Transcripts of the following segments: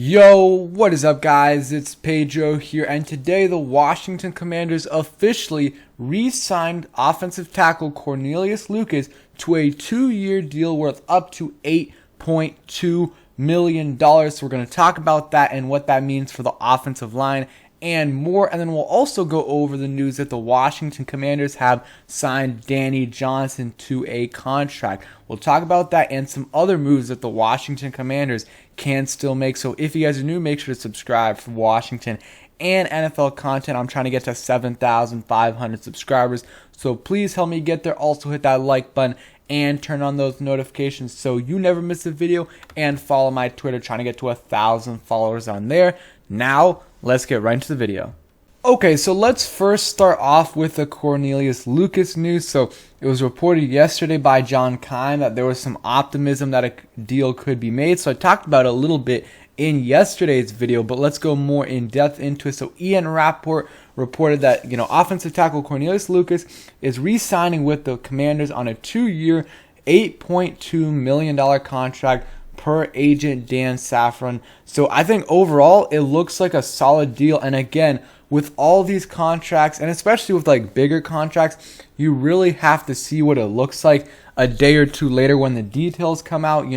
Yo, what is up guys? It's Pedro here, and today the Washington Commanders officially re-signed offensive tackle Cornelius Lucas to a 2-year deal worth up to $8.2 million. So we're going to talk about that and what that means for the offensive line and more, and then we'll also go over the news that the Washington Commanders have signed Danny Johnson to a contract. We'll talk about that and some other moves that the Washington Commanders can still make. So if you guys are new, make sure to subscribe for Washington and NFL content. I'm trying to get to 7,500 subscribers, so please help me get there. Also hit that like button and turn on those notifications so you never miss a video, and follow my Twitter, trying to get to 1,000 followers on there. Now let's get right into the video. Okay, so let's first start off with the Cornelius Lucas news. So it was reported yesterday by John Kine that there was some optimism that a deal could be made. So I talked about it a little bit in yesterday's video, but let's go more in depth into it. So Ian Rapport reported that, offensive tackle Cornelius Lucas is re-signing with the Commanders on a 2-year, $8.2 million contract per agent Dan Safran. So I think overall it looks like a solid deal. And again, with all these contracts, and especially with like bigger contracts, you really have to see what it looks like a day or two later when the details come out.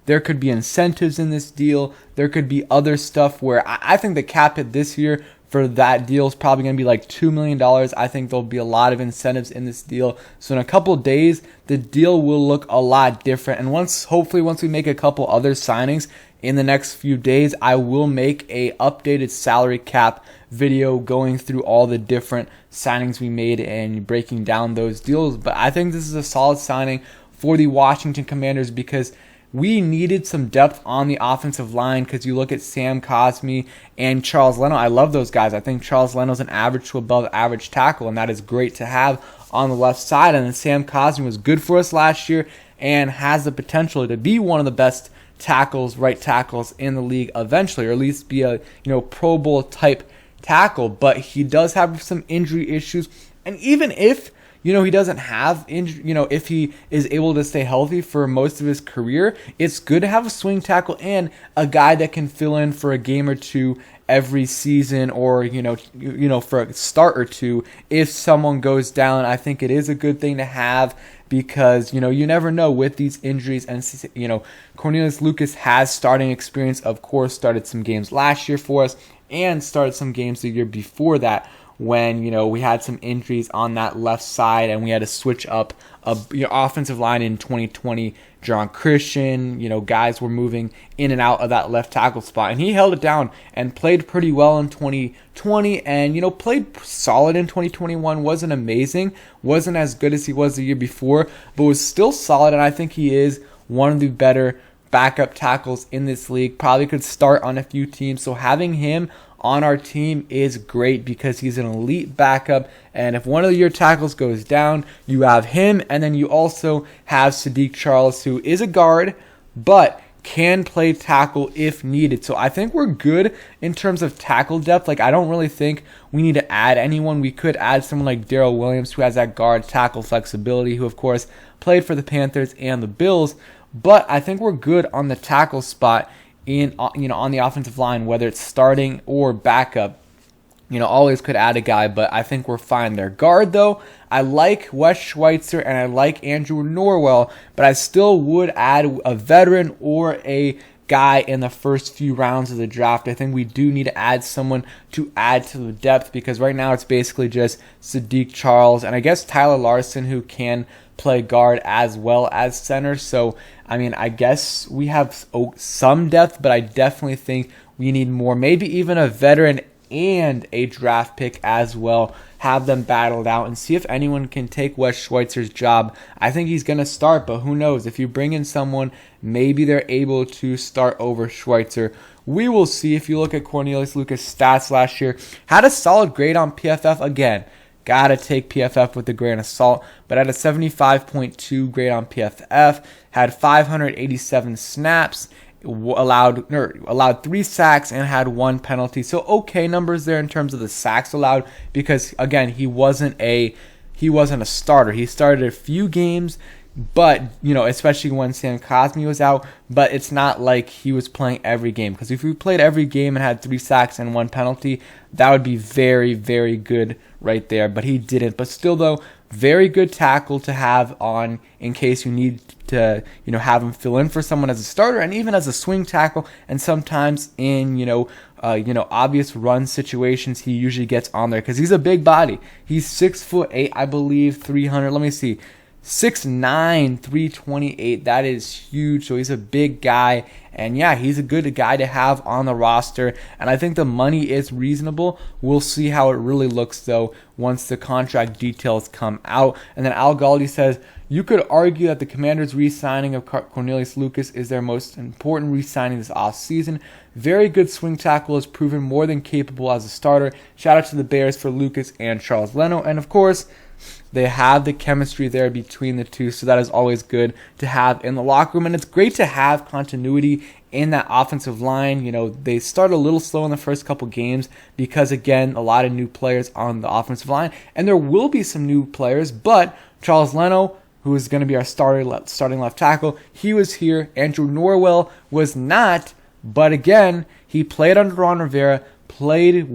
There could be incentives in this deal. There could be other stuff where I think the cap hit this year for that deal is probably going to be like $2 million. I think there'll be a lot of incentives in this deal. So in a couple of days, the deal will look a lot different. And hopefully once we make a couple other signings in the next few days, I will make a updated salary cap video going through all the different signings we made and breaking down those deals. But I think this is a solid signing for the Washington Commanders because we needed some depth on the offensive line, because you look at Sam Cosmi and Charles Leno. I love those guys. I think Charles Leno's an average to above average tackle, and that is great to have on the left side. And then Sam Cosmi was good for us last year and has the potential to be one of the best right tackles in the league eventually, or at least be a Pro Bowl type tackle. But he does have some injury issues, and even if he doesn't have injury, if he is able to stay healthy for most of his career, it's good to have a swing tackle and a guy that can fill in for a game or two every season, or for a start or two if someone goes down. I think it is a good thing to have, because you never know with these injuries. And Cornelius Lucas has starting experience, of course, started some games last year for us and started some games the year before that, when we had some injuries on that left side and we had to switch up offensive line in 2020. John Christian, guys were moving in and out of that left tackle spot, and he held it down and played pretty well in 2020, and played solid in 2021. Wasn't amazing, wasn't as good as he was the year before, but was still solid. And I think he is one of the better backup tackles in this league. Probably could start on a few teams. So having him on our team is great, because he's an elite backup, and if one of your tackles goes down, you have him. And then you also have Sadiq Charles, who is a guard but can play tackle if needed. So I think we're good in terms of tackle depth. I don't really think we need to add anyone. We could add someone like Darrell Williams, who has that guard tackle flexibility, who of course played for the Panthers and the Bills. But I think we're good on the tackle spot on the offensive line, whether it's starting or backup. Always could add a guy, but I think we're fine there. Guard, though, I like Wes Schweitzer and I like Andrew Norwell, but I still would add a veteran or a guy in the first few rounds of the draft. I think we do need to add someone to add to the depth, because right now it's basically just Sadiq Charles and I guess Tyler Larson, who can play guard as well as center. So I guess we have some depth, but I definitely think we need more. Maybe even a veteran and a draft pick as well. Have them battled out and see if anyone can take Wes Schweitzer's job. I think he's going to start, but who knows? If you bring in someone, maybe they're able to start over Schweitzer. We will see. If you look at Cornelius Lucas' stats last year, had a solid grade on PFF. Again, gotta take PFF with a grain of salt, but had a 75.2 grade on PFF, had 587 snaps, allowed 3 sacks and had 1 penalty. So okay numbers there in terms of the sacks allowed, because again, he wasn't a starter. He started a few games, but, especially when Sam Cosmi was out, but it's not like he was playing every game, because if he played every game and had 3 sacks and 1 penalty, that would be very, very good right there, but he didn't. But still, though, very good tackle to have on in case you need to, have him fill in for someone as a starter and even as a swing tackle, and sometimes in, obvious run situations, he usually gets on there because he's a big body. He's 6'8", I believe, 300. Let me see. 6'9", 328. That is huge. So he's a big guy. And yeah, he's a good guy to have on the roster. And I think the money is reasonable. We'll see how it really looks, though, once the contract details come out. And then Al Galdi says, you could argue that the Commanders' re-signing of Cornelius Lucas is their most important re-signing this offseason. Very good swing tackle, has proven more than capable as a starter. Shout out to the Bears for Lucas and Charles Leno. And of course, they have the chemistry there between the two, so that is always good to have in the locker room. And it's great to have continuity in that offensive line. They start a little slow in the first couple games because, again, a lot of new players on the offensive line. And there will be some new players, but Charles Leno, who is going to be our starting left tackle, he was here. Andrew Norwell was not, but again, he played under Ron Rivera, played,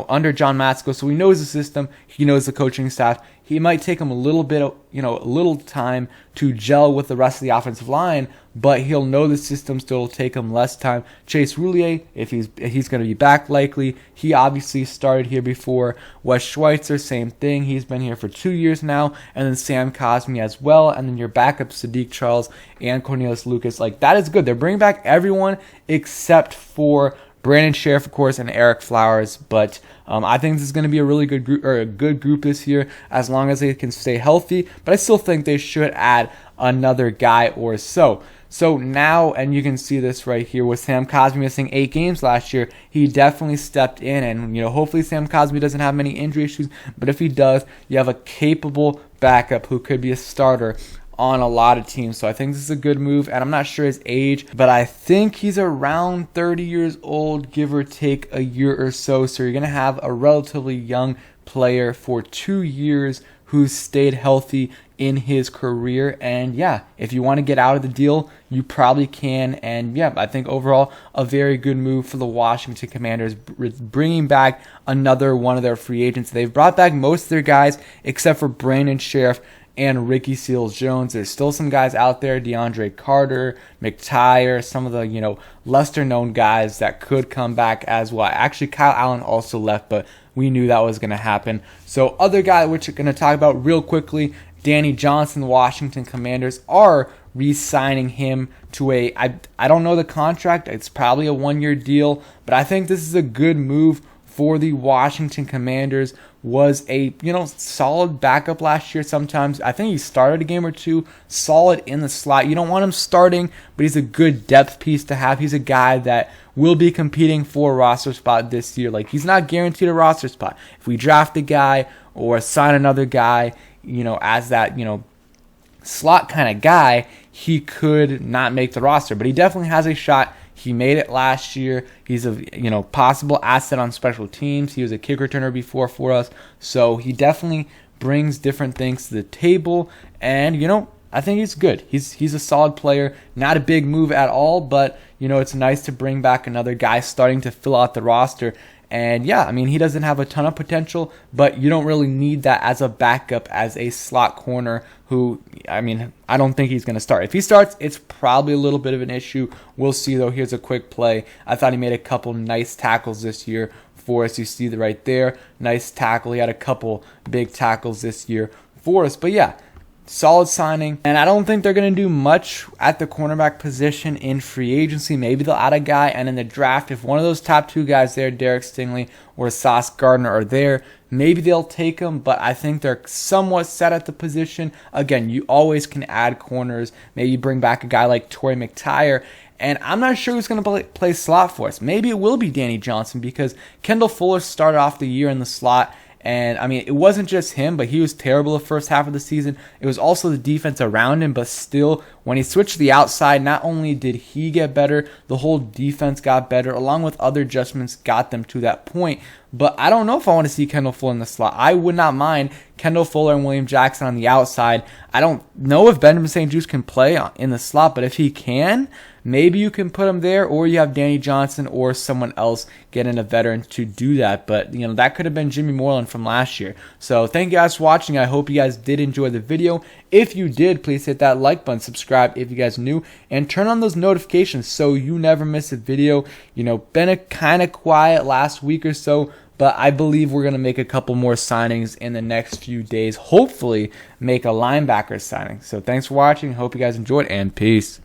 under John Matsko, so he knows the system, he knows the coaching staff. He might take him a little bit, a little time to gel with the rest of the offensive line, but he'll know the system, so it'll take him less time. Chase Roulier, if he's going to be back likely, he obviously started here before. Wes Schweitzer, same thing. He's been here for 2 years now, and then Sam Cosmi as well, and then your backup Sadiq Charles and Cornelius Lucas. That is good. They're bringing back everyone except for Brandon Sheriff, of course, and Eric Flowers, but I think this is going to be a really good group, or a good group this year, as long as they can stay healthy. But I still think they should add another guy or so. So now, and you can see this right here with Sam Cosmi missing 8 games last year, he definitely stepped in, and hopefully Sam Cosmi doesn't have many injury issues. But if he does, you have a capable backup who could be a starter on a lot of teams. So I think this is a good move, and I'm not sure his age, but I think he's around 30 years old, give or take a year or so. So you're going to have a relatively young player for 2 years who's stayed healthy in his career. And yeah, if you want to get out of the deal, you probably can. And yeah, I think overall a very good move for the Washington Commanders, bringing back another one of their free agents. They've brought back most of their guys except for Brandon Sheriff and Ricky Seals-Jones. There's still some guys out there, DeAndre Carter, McTyer, some of the, lesser-known guys that could come back as well. Actually, Kyle Allen also left, but we knew that was going to happen. So other guy which we're going to talk about real quickly, Danny Johnson. The Washington Commanders are re-signing him to I don't know the contract. It's probably a 1-year deal, but I think this is a good move for the Washington Commanders. Was a solid backup last year. Sometimes I think he started a game or two, solid in the slot. You don't want him starting, but he's a good depth piece to have. He's a guy that will be competing for a roster spot this year. He's not guaranteed a roster spot. If we draft a guy or sign another guy, as that slot kind of guy, he could not make the roster, but he definitely has a shot. He made it last year. He's a possible asset on special teams. He was a kick returner before for us, so he definitely brings different things to the table. And I think he's good. He's a solid player. Not a big move at all, but it's nice to bring back another guy starting to fill out the roster. And yeah, he doesn't have a ton of potential, but you don't really need that as a backup, as a slot corner who, I don't think he's going to start. If he starts, it's probably a little bit of an issue. We'll see, though. Here's a quick play. I thought he made a couple nice tackles this year for us. You see that right there. Nice tackle. He had a couple big tackles this year for us. But yeah, solid signing, and I don't think they're going to do much at the cornerback position in free agency. Maybe they'll add a guy, and in the draft, if one of those top 2 guys there, Derek Stingley or Sauce Gardner, are there, maybe they'll take them, but I think they're somewhat set at the position. Again, you always can add corners. Maybe bring back a guy like Torrey McTyer, and I'm not sure who's going to play slot for us. Maybe it will be Danny Johnson, because Kendall Fuller started off the year in the slot. And, it wasn't just him, but he was terrible the first half of the season. It was also the defense around him, but still, when he switched to the outside, not only did he get better, the whole defense got better, along with other adjustments got them to that point. But I don't know if I want to see Kendall Fuller in the slot. I would not mind Kendall Fuller and William Jackson on the outside. I don't know if Benjamin St-Juste can play in the slot, but if he can, maybe you can put him there, or you have Danny Johnson or someone else getting a veteran to do that. But, that could have been Jimmy Moreland from last year. So thank you guys for watching. I hope you guys did enjoy the video. If you did, please hit that like button, subscribe if you guys are new, and turn on those notifications so you never miss a video. Been a kind of quiet last week or so, but I believe we're going to make a couple more signings in the next few days. Hopefully make a linebacker signing. So thanks for watching. Hope you guys enjoyed, and peace.